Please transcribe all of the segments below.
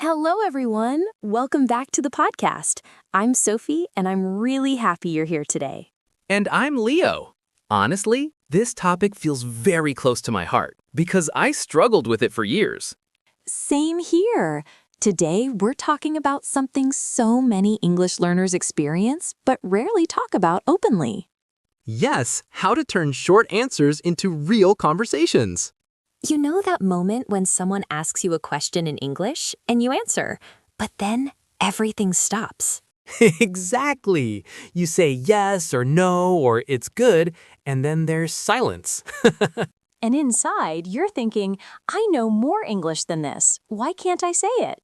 Hello, everyone. Welcome back to the podcast. I'm Sophie, and I'm really happy you're here today. And I'm Leo. Honestly, this topic feels very close to my heart because I struggled with it for years. Same here. Today, we're talking about something so many English learners experience but rarely talk about openly. Yes, how to turn short answers into real conversations. You know that moment when someone asks you a question in English and you answer, but then everything stops? Exactly. You say yes or no or it's good, and then there's silence. And inside, you're thinking, I know more English than this. Why can't I say it?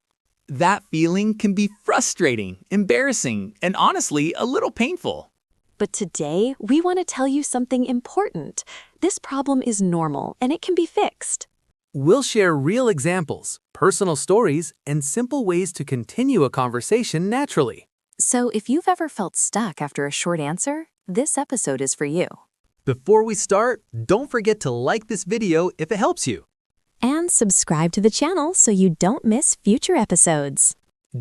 That feeling can be frustrating, embarrassing, and honestly, a little painful. But today, we want to tell you something important. This problem is normal and it can be fixed. We'll share real examples, personal stories, and simple ways to continue a conversation naturally. So if you've ever felt stuck after a short answer, this episode is for you. Before we start, don't forget to like this video if it helps you. And subscribe to the channel so you don't miss future episodes.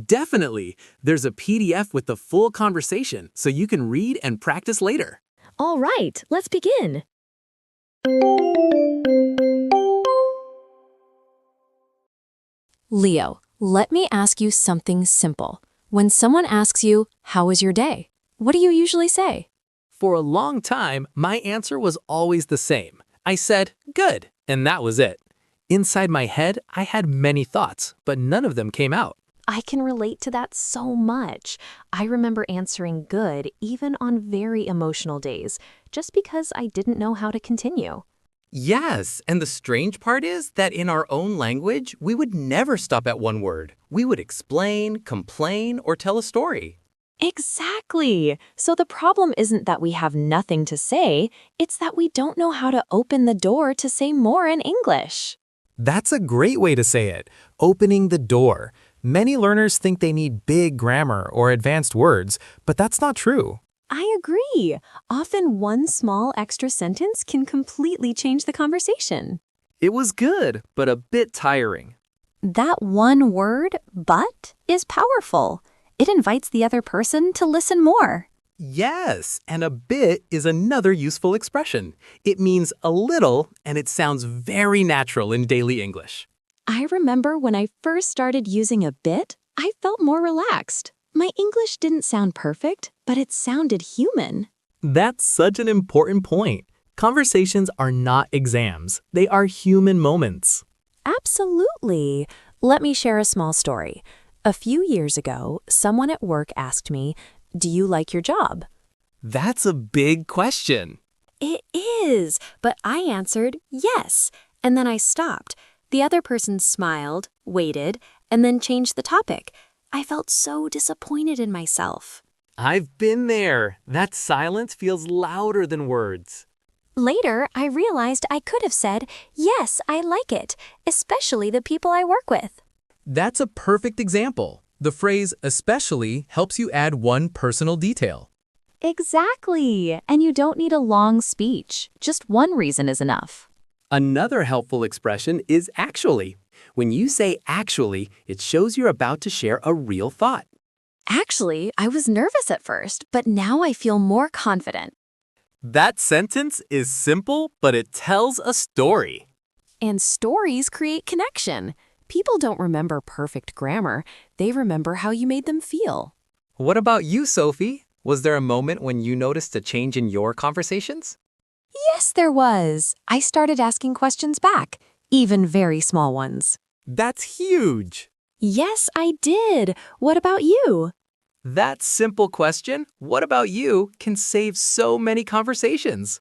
Definitely. There's a PDF with the full conversation so you can read and practice later. All right, let's begin. Leo, let me ask you something simple. When someone asks you, "How was your day?" what do you usually say? For a long time, my answer was always the same. I said, good, and that was it. Inside my head, I had many thoughts, but none of them came out. I can relate to that so much. I remember answering good even on very emotional days, just because I didn't know how to continue. Yes, and the strange part is that in our own language, we would never stop at one word. We would explain, complain, or tell a story. Exactly. So the problem isn't that we have nothing to say, it's that we don't know how to open the door to say more in English. That's a great way to say it, opening the door. Many learners think they need big grammar or advanced words, but that's not true. I agree. Often one small extra sentence can completely change the conversation. It was good, but a bit tiring. That one word, but, is powerful. It invites the other person to listen more. Yes, and a bit is another useful expression. It means a little, and it sounds very natural in daily English. I remember when I first started using a bit, I felt more relaxed. My English didn't sound perfect, but it sounded human. That's such an important point. Conversations are not exams. They are human moments. Absolutely. Let me share a small story. A few years ago, someone at work asked me, "Do you like your job?" That's a big question. It is, but I answered yes, and then I stopped. The other person smiled, waited, and then changed the topic. I felt so disappointed in myself. I've been there. That silence feels louder than words. Later, I realized I could have said, "Yes, I like it," especially the people I work with. That's a perfect example. The phrase especially helps you add one personal detail. Exactly. And you don't need a long speech. Just one reason is enough. Another helpful expression is actually. When you say actually, it shows you're about to share a real thought. Actually, I was nervous at first, but now I feel more confident. That sentence is simple, but it tells a story. And stories create connection. People don't remember perfect grammar. They remember how you made them feel. What about you, Sophie? Was there a moment when you noticed a change in your conversations? Yes, there was. I started asking questions back, even very small ones. That's huge. Yes, I did. What about you? That simple question, what about you, can save so many conversations.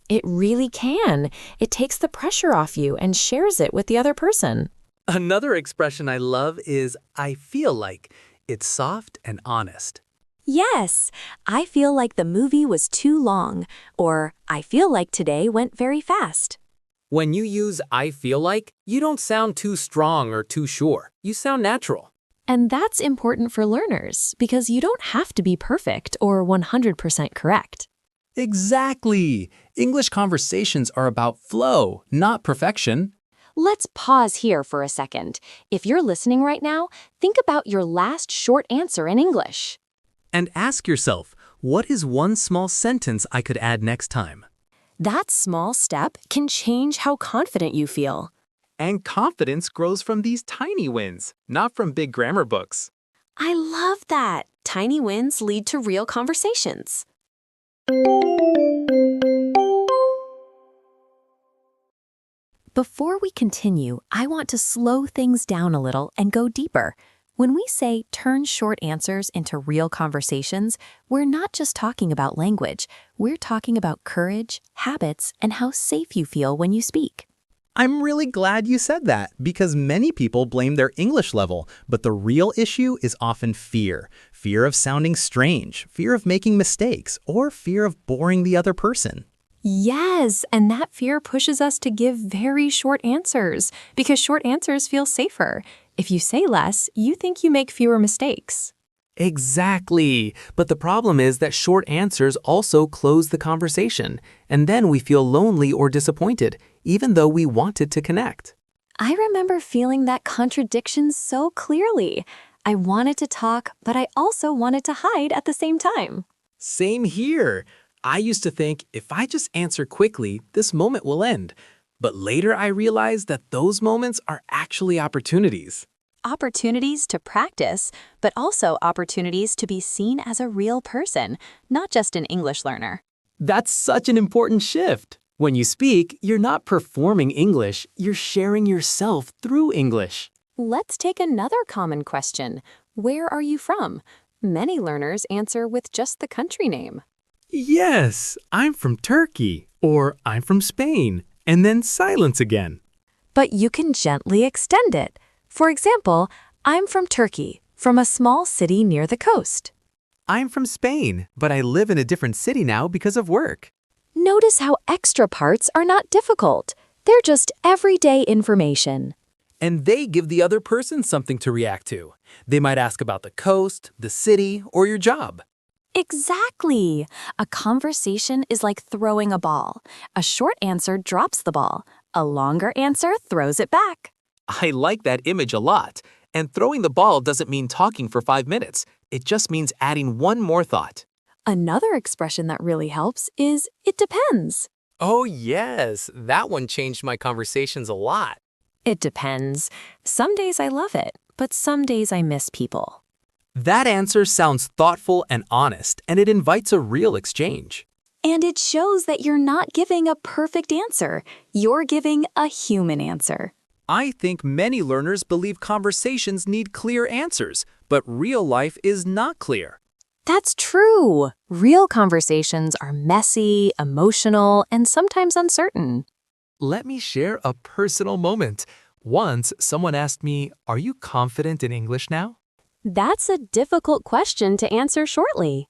It really can. It takes the pressure off you and shares it with the other person. Another expression I love is I feel like. It's soft and honest. Yes, I feel like the movie was too long, or I feel like today went very fast. When you use I feel like, you don't sound too strong or too sure. You sound natural. And that's important for learners because you don't have to be perfect or 100% correct. Exactly. English conversations are about flow, not perfection. Let's pause here for a second. If you're listening right now, think about your last short answer in English. And ask yourself, what is one small sentence I could add next time? That small step can change how confident you feel. And confidence grows from these tiny wins, not from big grammar books. I love that. Tiny wins lead to real conversations. Before we continue, I want to slow things down a little and go deeper. When we say turn short answers into real conversations, we're not just talking about language. We're talking about courage, habits, and how safe you feel when you speak. I'm really glad you said that because many people blame their English level, but the real issue is often fear. Fear of sounding strange, fear of making mistakes, or fear of boring the other person. Yes, and that fear pushes us to give very short answers because short answers feel safer. If you say less, you think you make fewer mistakes. Exactly. But the problem is that short answers also close the conversation, and then we feel lonely or disappointed, even though we wanted to connect. I remember feeling that contradiction so clearly. I wanted to talk, but I also wanted to hide at the same time. Same here. I used to think if I just answer quickly, this moment will end. But later I realized that those moments are actually opportunities. Opportunities to practice, but also opportunities to be seen as a real person, not just an English learner. That's such an important shift. When you speak, you're not performing English, you're sharing yourself through English. Let's take another common question. Where are you from? Many learners answer with just the country name. Yes, I'm from Turkey, or I'm from Spain, and then silence again. But you can gently extend it. For example, I'm from Turkey, from a small city near the coast. I'm from Spain, but I live in a different city now because of work. Notice how extra parts are not difficult. They're just everyday information. And they give the other person something to react to. They might ask about the coast, the city, or your job. Exactly. A conversation is like throwing a ball. A short answer drops the ball. A longer answer throws it back. I like that image a lot. And throwing the ball doesn't mean talking for 5 minutes. It just means adding one more thought. Another expression that really helps is, it depends. Oh yes, that one changed my conversations a lot. It depends. Some days I love it, but some days I miss people. That answer sounds thoughtful and honest, and it invites a real exchange. And it shows that you're not giving a perfect answer. You're giving a human answer. I think many learners believe conversations need clear answers, but real life is not clear. That's true. Real conversations are messy, emotional, and sometimes uncertain. Let me share a personal moment. Once, someone asked me, "Are you confident in English now?" That's a difficult question to answer shortly.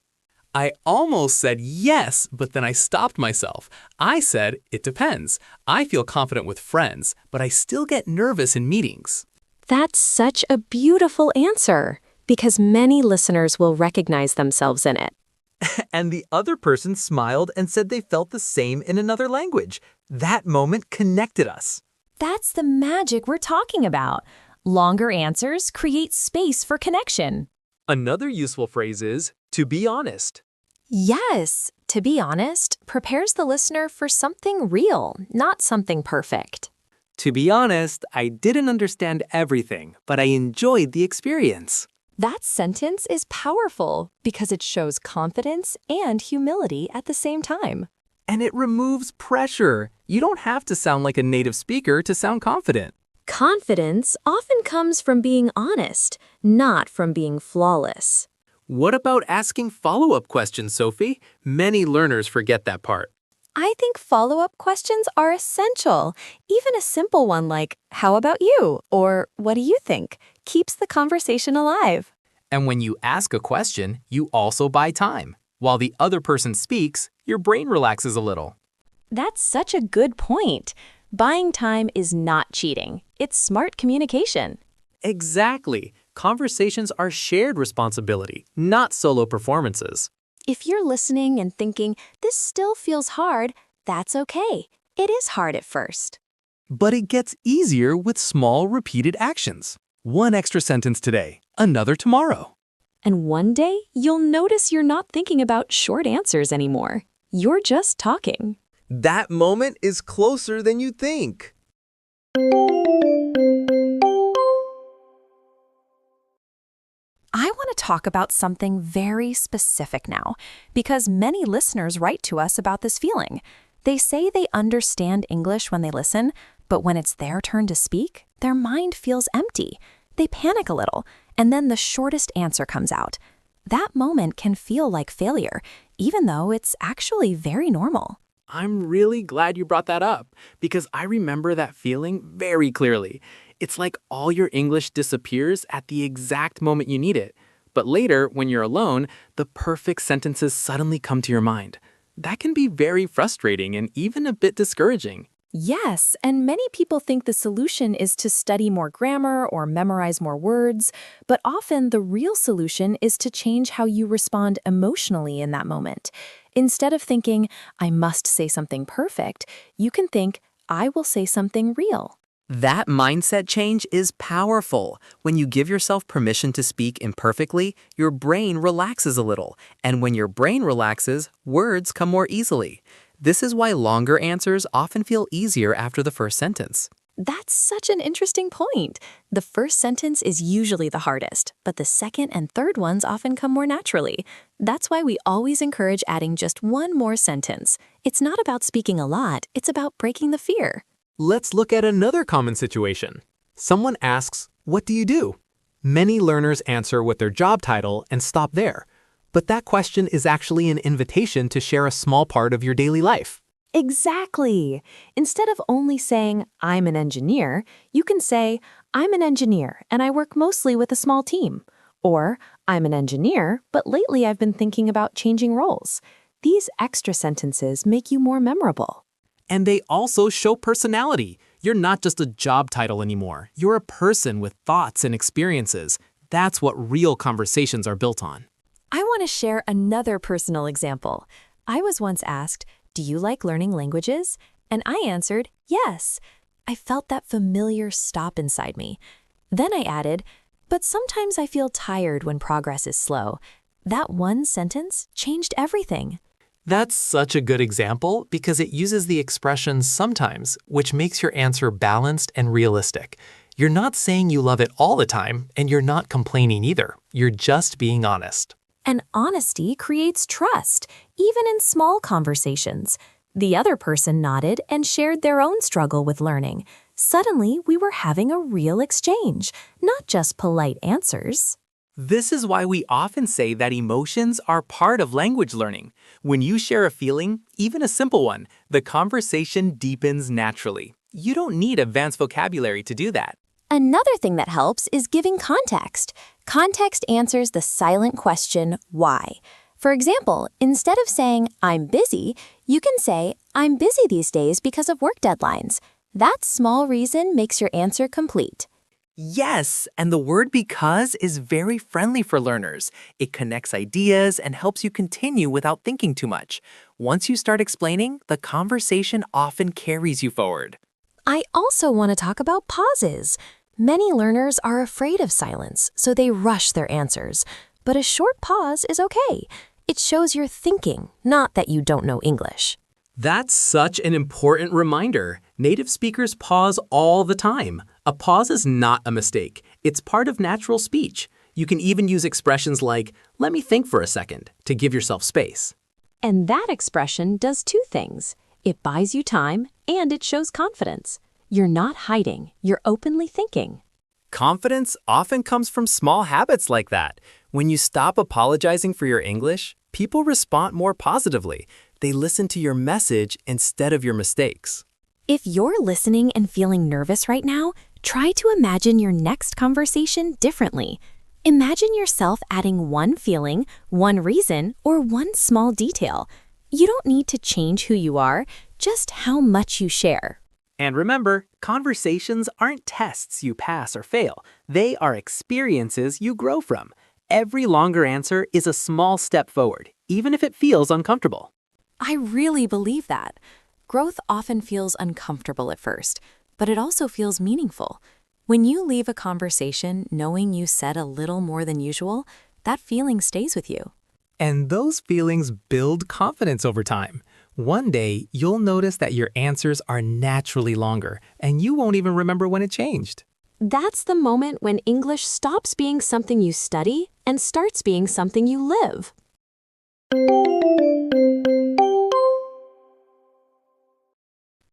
I almost said yes, but then I stopped myself. I said, "It depends. I feel confident with friends, but I still get nervous in meetings." That's such a beautiful answer, because many listeners will recognize themselves in it. And the other person smiled and said they felt the same in another language. That moment connected us. That's the magic we're talking about. Longer answers create space for connection. Another useful phrase is, to be honest. Yes, to be honest, prepares the listener for something real, not something perfect. To be honest, I didn't understand everything, but I enjoyed the experience. That sentence is powerful because it shows confidence and humility at the same time. And it removes pressure. You don't have to sound like a native speaker to sound confident. Confidence often comes from being honest, not from being flawless. What about asking follow-up questions, Sophie? Many learners forget that part. I think follow-up questions are essential. Even a simple one like, "How about you?" or "What do you think?" keeps the conversation alive. And when you ask a question, you also buy time. While the other person speaks, your brain relaxes a little. That's such a good point. Buying time is not cheating. It's smart communication. Exactly. Conversations are shared responsibility, not solo performances. If you're listening and thinking, "This still feels hard," that's okay. It is hard at first. But it gets easier with small, repeated actions. One extra sentence today, another tomorrow. And one day, you'll notice you're not thinking about short answers anymore. You're just talking. That moment is closer than you think. I want to talk about something very specific now, because many listeners write to us about this feeling. They say they understand English when they listen, but when it's their turn to speak, their mind feels empty. They panic a little, and then the shortest answer comes out. That moment can feel like failure, even though it's actually very normal. I'm really glad you brought that up, because I remember that feeling very clearly. It's like all your English disappears at the exact moment you need it. But later, when you're alone, the perfect sentences suddenly come to your mind. That can be very frustrating and even a bit discouraging. Yes, and many people think the solution is to study more grammar or memorize more words, but often the real solution is to change how you respond emotionally in that moment. Instead of thinking, I must say something perfect, you can think, I will say something real. That mindset change is powerful. When you give yourself permission to speak imperfectly, your brain relaxes a little. And when your brain relaxes, words come more easily. This is why longer answers often feel easier after the first sentence. That's such an interesting point. The first sentence is usually the hardest, but the second and third ones often come more naturally. That's why we always encourage adding just one more sentence. It's not about speaking a lot, it's about breaking the fear. Let's look at another common situation. Someone asks, "What do you do?" Many learners answer with their job title and stop there. But that question is actually an invitation to share a small part of your daily life. Exactly. Instead of only saying, I'm an engineer, you can say, I'm an engineer and I work mostly with a small team. Or, I'm an engineer, but lately I've been thinking about changing roles. These extra sentences make you more memorable. And they also show personality. You're not just a job title anymore. You're a person with thoughts and experiences. That's what real conversations are built on. I want to share another personal example. I was once asked, do you like learning languages? And I answered, yes. I felt that familiar stop inside me. Then I added, but sometimes I feel tired when progress is slow. That one sentence changed everything. That's such a good example because it uses the expression sometimes, which makes your answer balanced and realistic. You're not saying you love it all the time, and you're not complaining either. You're just being honest. And honesty creates trust, even in small conversations. The other person nodded and shared their own struggle with learning. Suddenly, we were having a real exchange, not just polite answers. This is why we often say that emotions are part of language learning. When you share a feeling, even a simple one, the conversation deepens naturally. You don't need advanced vocabulary to do that. Another thing that helps is giving context. Context answers the silent question, why? For example, instead of saying, I'm busy, you can say, I'm busy these days because of work deadlines. That small reason makes your answer complete. Yes, and the word because is very friendly for learners. It connects ideas and helps you continue without thinking too much. Once you start explaining, the conversation often carries you forward. I also want to talk about pauses. Many learners are afraid of silence, so they rush their answers. But a short pause is okay. It shows you're thinking, not that you don't know English. That's such an important reminder. Native speakers pause all the time. A pause is not a mistake. It's part of natural speech. You can even use expressions like, let me think for a second, to give yourself space. And that expression does two things. It buys you time and it shows confidence. You're not hiding, you're openly thinking. Confidence often comes from small habits like that. When you stop apologizing for your English, people respond more positively. They listen to your message instead of your mistakes. If you're listening and feeling nervous right now, try to imagine your next conversation differently. Imagine yourself adding one feeling, one reason, or one small detail. You don't need to change who you are, just how much you share. And remember, conversations aren't tests you pass or fail. They are experiences you grow from. Every longer answer is a small step forward, even if it feels uncomfortable. I really believe that. Growth often feels uncomfortable at first, but it also feels meaningful. When you leave a conversation knowing you said a little more than usual, that feeling stays with you. And those feelings build confidence over time. One day, you'll notice that your answers are naturally longer, and you won't even remember when it changed. That's the moment when English stops being something you study and starts being something you live.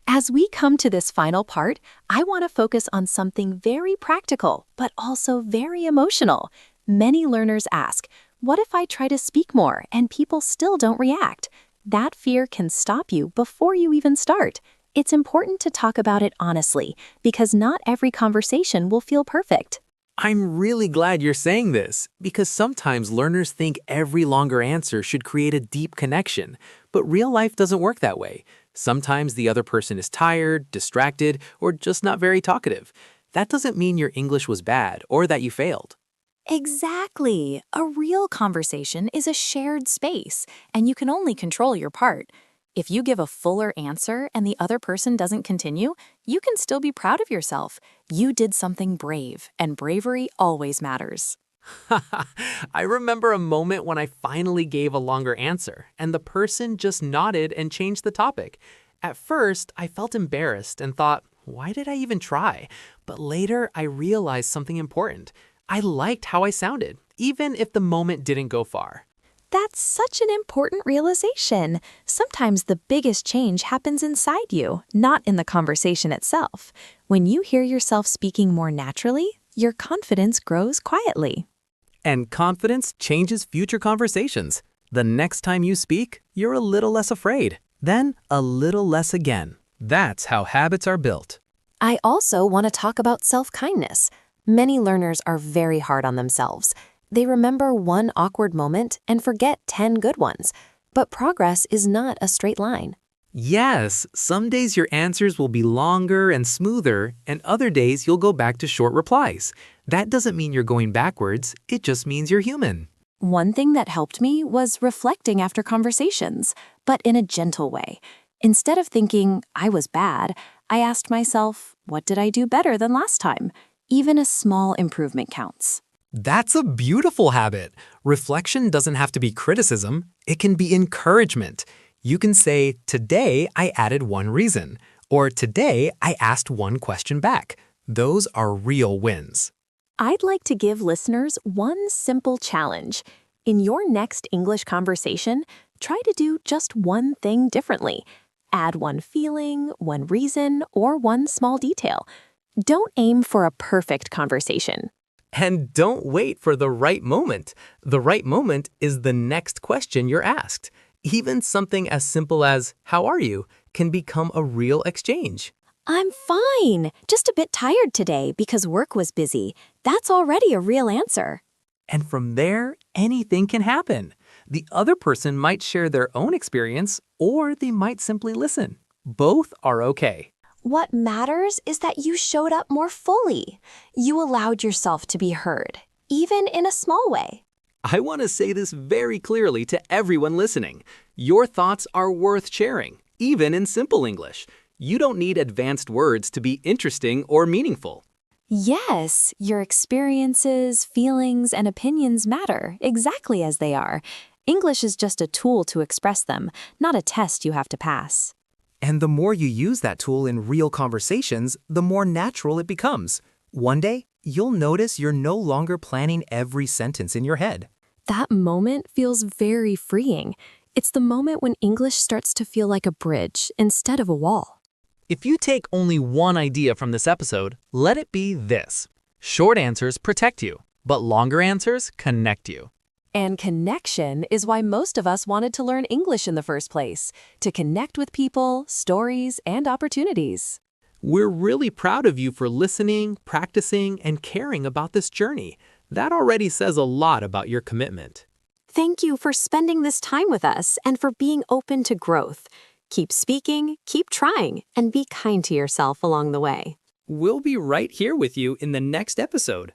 As we come to this final part, I want to focus on something very practical, but also very emotional. Many learners ask, what if I try to speak more and people still don't react? That fear can stop you before you even start. It's important to talk about it honestly, because not every conversation will feel perfect. I'm really glad you're saying this, because sometimes learners think every longer answer should create a deep connection, but real life doesn't work that way. Sometimes the other person is tired, distracted, or just not very talkative. That doesn't mean your English was bad or that you failed. Exactly. A real conversation is a shared space, and you can only control your part. If you give a fuller answer and the other person doesn't continue, you can still be proud of yourself. You did something brave, and bravery always matters. I remember a moment when I finally gave a longer answer, and the person just nodded and changed the topic. At first, I felt embarrassed and thought, why did I even try? But later, I realized something important. I liked how I sounded, even if the moment didn't go far. That's such an important realization. Sometimes the biggest change happens inside you, not in the conversation itself. When you hear yourself speaking more naturally, your confidence grows quietly. And confidence changes future conversations. The next time you speak, you're a little less afraid, then a little less again. That's how habits are built. I also want to talk about self-kindness. Many learners are very hard on themselves. They remember one awkward moment and forget 10 good ones. But progress is not a straight line. Yes, some days your answers will be longer and smoother, and other days you'll go back to short replies. That doesn't mean you're going backwards, it just means you're human. One thing that helped me was reflecting after conversations, but in a gentle way. Instead of thinking, I was bad, I asked myself, what did I do better than last time? Even a small improvement counts. That's a beautiful habit. Reflection doesn't have to be criticism, it can be encouragement. You can say, today I added one reason, or today I asked one question back. Those are real wins. I'd like to give listeners one simple challenge. In your next English conversation, try to do just one thing differently. Add one feeling, one reason, or one small detail. Don't aim for a perfect conversation. And don't wait for the right moment. The right moment is the next question you're asked. Even something as simple as, how are you, can become a real exchange. I'm fine, just a bit tired today because work was busy. That's already a real answer. And from there, anything can happen. The other person might share their own experience, or they might simply listen. Both are okay. What matters is that you showed up more fully. You allowed yourself to be heard, even in a small way. I want to say this very clearly to everyone listening. Your thoughts are worth sharing, even in simple English. You don't need advanced words to be interesting or meaningful. Yes, your experiences, feelings, and opinions matter exactly as they are. English is just a tool to express them, not a test you have to pass. And the more you use that tool in real conversations, the more natural it becomes. One day, you'll notice you're no longer planning every sentence in your head. That moment feels very freeing. It's the moment when English starts to feel like a bridge instead of a wall. If you take only one idea from this episode, let it be this. Short answers protect you, but longer answers connect you. And connection is why most of us wanted to learn English in the first place, to connect with people, stories, and opportunities. We're really proud of you for listening, practicing, and caring about this journey. That already says a lot about your commitment. Thank you for spending this time with us and for being open to growth. Keep speaking, keep trying, and be kind to yourself along the way. We'll be right here with you in the next episode.